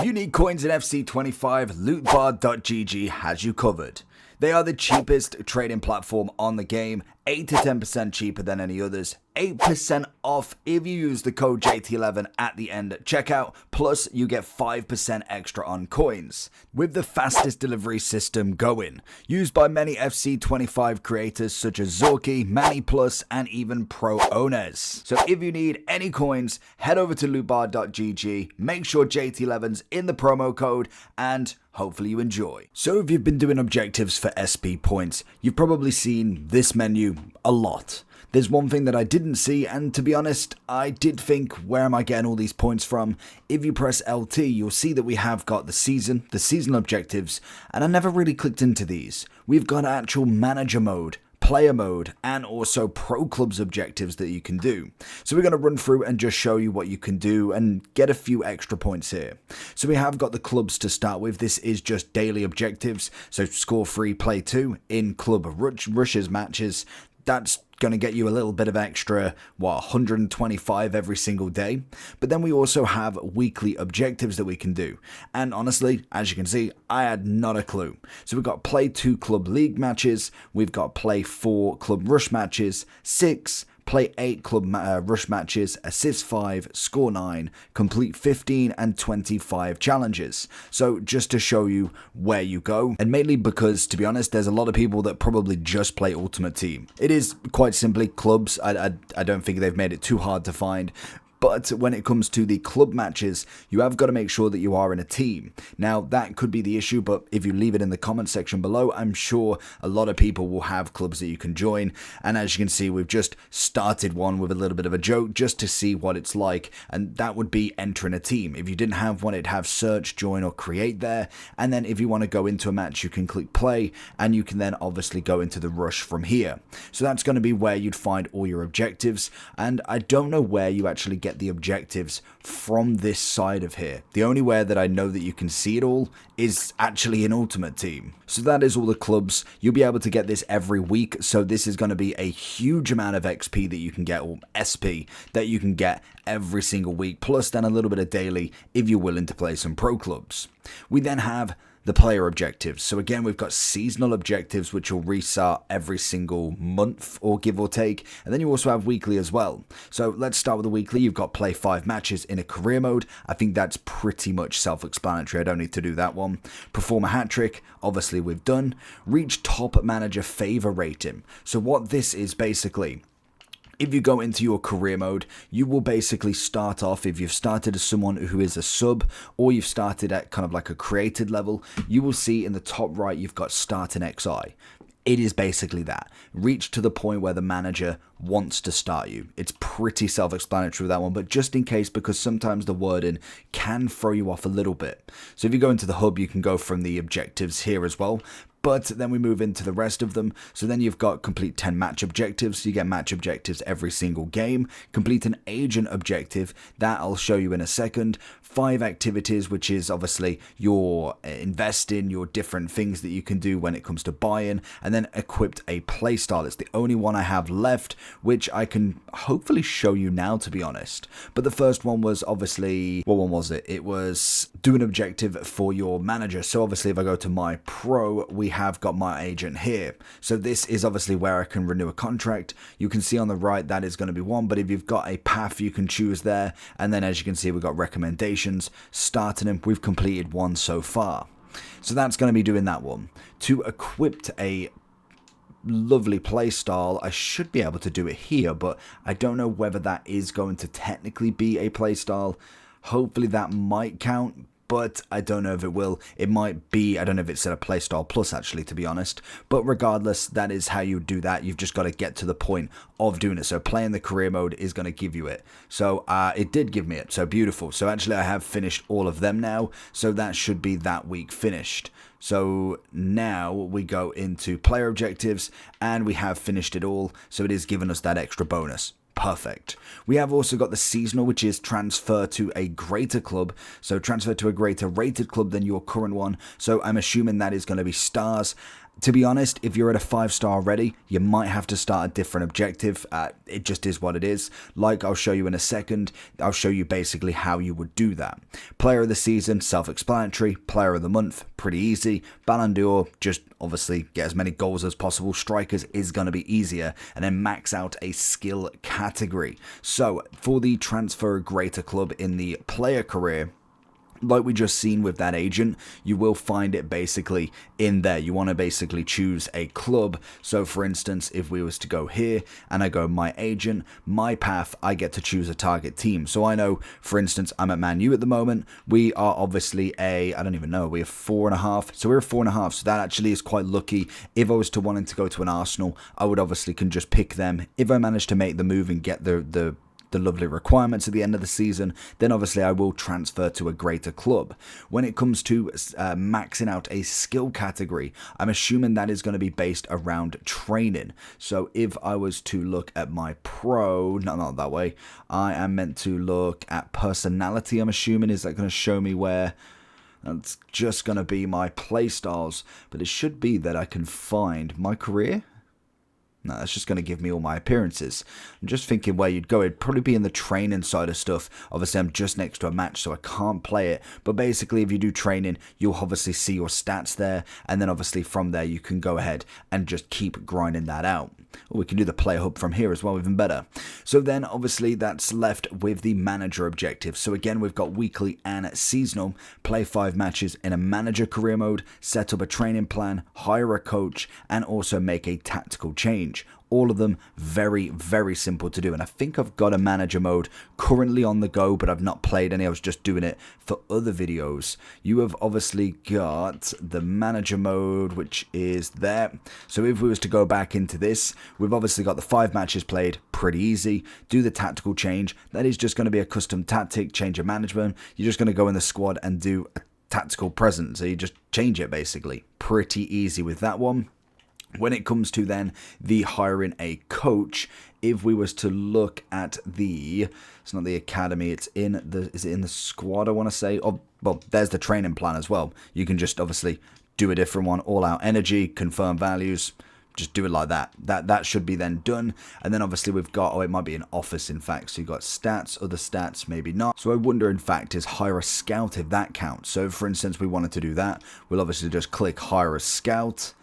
you need coins in FC25, lootbar.gg has you covered. They are the cheapest trading platform on the game, 8 to 10% cheaper than any others, 8% off if you use the code JT11 at the end at checkout, plus you get 5% extra on coins, with the fastest delivery system going, used by many FC25 creators such as Zorky, Manny Plus, and even pro owners. So if you need any coins, head over to lootbar.gg, make sure JT11's in the promo code, and hopefully you enjoy. So if you've been doing objectives for SP points, you've probably seen this menu a lot. There's one thing that I didn't see, and to be honest, I did think, where am I getting all these points from? If you press LT, you'll see that we have got the seasonal objectives, and I never really clicked into these. We've got actual manager mode, player mode, and also pro clubs objectives that you can do. So we're going to run through and just show you what you can do and get a few extra points here. So we have got the clubs to start with. This is just daily objectives. So score 3, play 2 in club rushes matches. That's going to get you a little bit of extra, 125 every single day. But then we also have weekly objectives that we can do. And honestly, as you can see, I had not a clue. So we've got play 2 club league matches, we've got play 4 club rush matches, 6, play 8 club rush matches, assist 5, score 9, complete 15 and 25 challenges. So just to show you where you go, and mainly because, to be honest, there's a lot of people that probably just play Ultimate Team. It is quite simply clubs. I don't think they've made it too hard to find. But when it comes to the club matches, you have got to make sure that you are in a team. Now, that could be the issue, but if you leave it in the comment section below, I'm sure a lot of people will have clubs that you can join. And as you can see, we've just started one with a little bit of a joke just to see what it's like. And that would be entering a team. If you didn't have one, it'd have search, join, or create there. And then if you want to go into a match, you can click play, and you can then obviously go into the rush from here. So that's going to be where you'd find all your objectives. And I don't know where you actually get the objectives from this side of here. The only way that I know that you can see it all is actually in Ultimate Team. So that is all the clubs. You'll be able to get this every week, so this is going to be a huge amount of XP that you can get, or SP that you can get every single week, plus then a little bit of daily if you're willing to play some pro clubs. We then have the player objectives. So again, we've got seasonal objectives, which will restart every single month, or give or take. And then you also have weekly as well. So let's start with the weekly. You've got play 5 matches in a career mode. I think that's pretty much self-explanatory. I don't need to do that one. Perform a hat trick. Obviously we've done. Reach top manager favor rating. So what this is basically, if you go into your career mode, you will basically start off, if you've started as someone who is a sub, or you've started at kind of like a created level, you will see in the top right, you've got start an XI. It is basically that. Reach to the point where the manager wants to start you. It's pretty self-explanatory with that one, but just in case, because sometimes the wording can throw you off a little bit. So if you go into the hub, you can go from the objectives here as well. But then we move into the rest of them. So then you've got complete 10 match objectives. You get match objectives every single game. Complete an agent objective. That I'll show you in a second. 5 activities, which is obviously your investing, your different things that you can do when it comes to buying. And then equipped a playstyle. It's the only one I have left, which I can hopefully show you now, to be honest. But the first one was obviously, what one was it? It was do an objective for your manager. So obviously if I go to my pro, we have got my agent here. So this is obviously where I can renew a contract. You can see on the right that is going to be one, but if you've got a path, you can choose there. And then as you can see, we've got recommendations, starting them. We've completed one so far. So that's going to be doing that one. To equip a lovely playstyle, I should be able to do it here, but I don't know whether that is going to technically be a playstyle. Hopefully that might count, but I don't know if it will. It might be, I don't know if it's set a playstyle plus actually, to be honest. But regardless, that is how you do that. You've just got to get to the point of doing it. So playing the career mode is going to give you it. So it did give me it. So beautiful. So actually I have finished all of them now. So that should be that week finished. So now we go into player objectives and we have finished it all. So it is giving us that extra bonus. Perfect. We have also got the seasonal, which is transfer to a greater club. So transfer to a greater rated club than your current one. So I'm assuming that is going to be stars. To be honest, if you're at a 5-star already, you might have to start a different objective. It just is what it is. Like I'll show you in a second, I'll show you basically how you would do that. Player of the season, self-explanatory. Player of the month, pretty easy. Ballon d'Or, just obviously get as many goals as possible. Strikers is going to be easier. And then max out a skill category. So for the transfer greater club in the player career, like we just seen with that agent, you will find it basically in there. You want to basically choose a club. So for instance, if we was to go here and I go my agent, my path, I get to choose a target team. So I know, for instance, I'm at Man U at the moment. We are obviously I don't even know, we have 4.5. So we're 4.5. So that actually is quite lucky. If I was to wanting to go to an Arsenal, I would obviously can just pick them. If I manage to make the move and get the lovely requirements at the end of the season, then obviously I will transfer to a greater club. When it comes to maxing out a skill category, I'm assuming that is going to be based around training. So if I was to look at my pro, not that way, I am meant to look at personality. I'm assuming, is that going to show me where? That's just going to be my play styles, but it should be that I can find my career. No, that's just going to give me all my appearances. I'm just thinking where you'd go. It'd probably be in the training side of stuff. Obviously, I'm just next to a match, so I can't play it. But basically, if you do training, you'll obviously see your stats there. And then obviously from there, you can go ahead and just keep grinding that out. Or we can do the player hub from here as well, even better. So then obviously that's left with the manager objective. So again, we've got weekly and seasonal. Play 5 matches in a manager career mode, set up a training plan, hire a coach, and also make a tactical change. All of them very, very simple to do. And I think I've got a manager mode currently on the go, but I've not played any. I was just doing it for other videos. You have obviously got the manager mode, which is there. So if we was to go back into this, we've obviously got the 5 matches played, pretty easy. Do the tactical change. That is just going to be a custom tactic, change of management. You're just going to go in the squad and do a tactical present. So you just change it basically. Pretty easy with that one. When it comes to then the hiring a coach, if we was to look at it's not the academy, it's in the, is it in the squad, I want to say? Oh, well, there's the training plan as well. You can just obviously do a different one, all out energy, confirm values, just do it like that. That should be then done. And then obviously we've got, it might be an office in fact. So you've got stats, other stats, maybe not. So I wonder in fact is hire a scout if that counts. So for instance, we wanted to do that. We'll obviously just click hire a scout.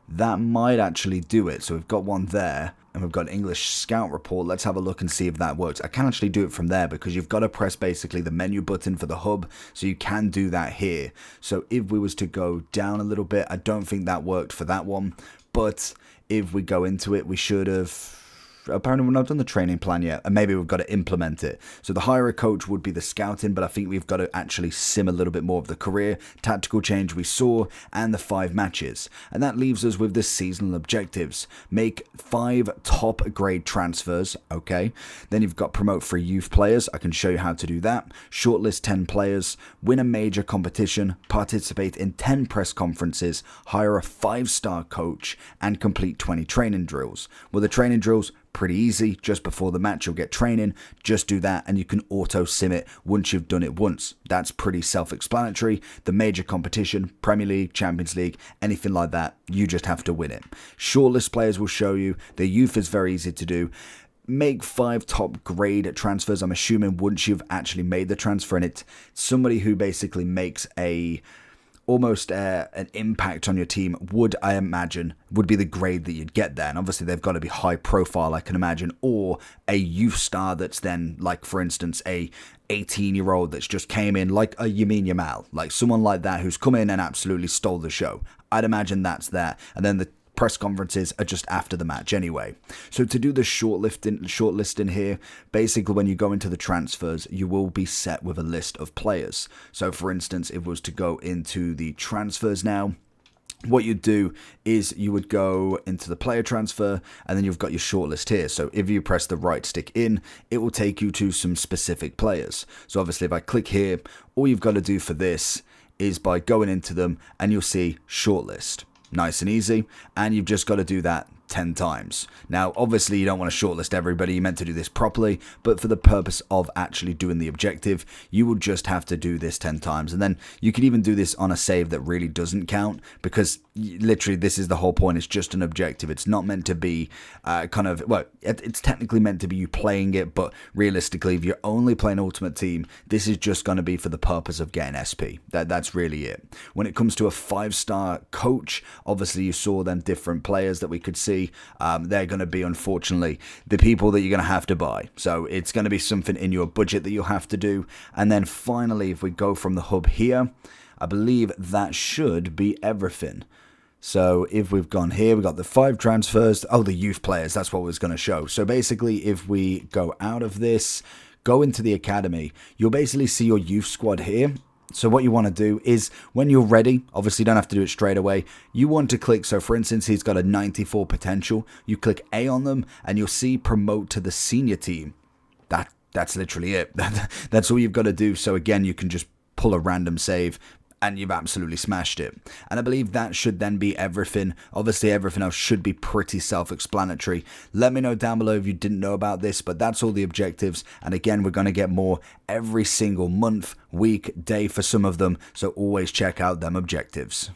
That might actually do it. So we've got one there and we've got an English scout report. Let's have a look and see if that works. I can actually do it from there because you've got to press basically the menu button for the hub. So you can do that here. So if we was to go down a little bit, I don't think that worked for that one. But if we go into it, we should have... Apparently we've not done the training plan yet, and maybe we've got to implement it. So the hire a coach would be the scouting, but I think we've got to actually sim a little bit more of the career, tactical change we saw, and the 5 matches. And that leaves us with the seasonal objectives. Make 5 top grade transfers, okay? Then you've got promote 3 youth players. I can show you how to do that. Shortlist 10 players, win a major competition, participate in 10 press conferences, hire a 5-star coach, and complete 20 training drills. Well, the training drills, pretty easy. Just before the match you'll get training, just do that and you can auto sim it once you've done it once. That's pretty self-explanatory. The major competition, Premier League, Champions League, anything like that, you just have to win it. Shortlist players will show you. The youth is very easy to do. Make 5 top grade transfers. I'm assuming once you've actually made the transfer, and it's somebody who basically makes almost an impact on your team, would I imagine would be the grade that you'd get there. And obviously they've got to be high profile, I can imagine, or a youth star that's then, like for instance, a 18-year-old that's just came in, like a Yamin Yamal, like someone like that who's come in and absolutely stole the show. I'd imagine that's there. And then the press conferences are just after the match anyway. So to do the shortlisting here, basically when you go into the transfers, you will be set with a list of players. So for instance, if it was to go into the transfers now, what you'd do is you would go into the player transfer and then you've got your shortlist here. So if you press the right stick in, it will take you to some specific players. So obviously if I click here, all you've got to do for this is by going into them and you'll see shortlist. Nice and easy, and you've just got to do that 10 times. Now, obviously, you don't want to shortlist everybody. You're meant to do this properly, but for the purpose of actually doing the objective, you will just have to do this 10 times. And then you can even do this on a save that really doesn't count, because literally this is the whole point. It's just an objective. It's not meant to be it's technically meant to be you playing it, but realistically, if you're only playing Ultimate Team, this is just going to be for the purpose of getting SP. That's really it. When it comes to a 5-star coach, obviously you saw them different players that we could see. They're going to be, unfortunately, the people that you're going to have to buy. So it's going to be something in your budget that you'll have to do. And then finally, if we go from the hub here, I believe that should be everything. So if we've gone here, we've got the 5 transfers. Oh, the youth players, that's what was going to show. So basically, if we go out of this, go into the academy, you'll basically see your youth squad here. So what you want to do is, when you're ready, obviously you don't have to do it straight away, you want to click, so for instance, he's got a 94 potential, you click A on them, and you'll see promote to the senior team. That's literally it. That's all you've got to do. So again, you can just pull a random save, and you've absolutely smashed it. And I believe that should then be everything. Obviously, everything else should be pretty self-explanatory. Let me know down below if you didn't know about this, but that's all the objectives. And again, we're going to get more every single month, week, day for some of them. So always check out them objectives.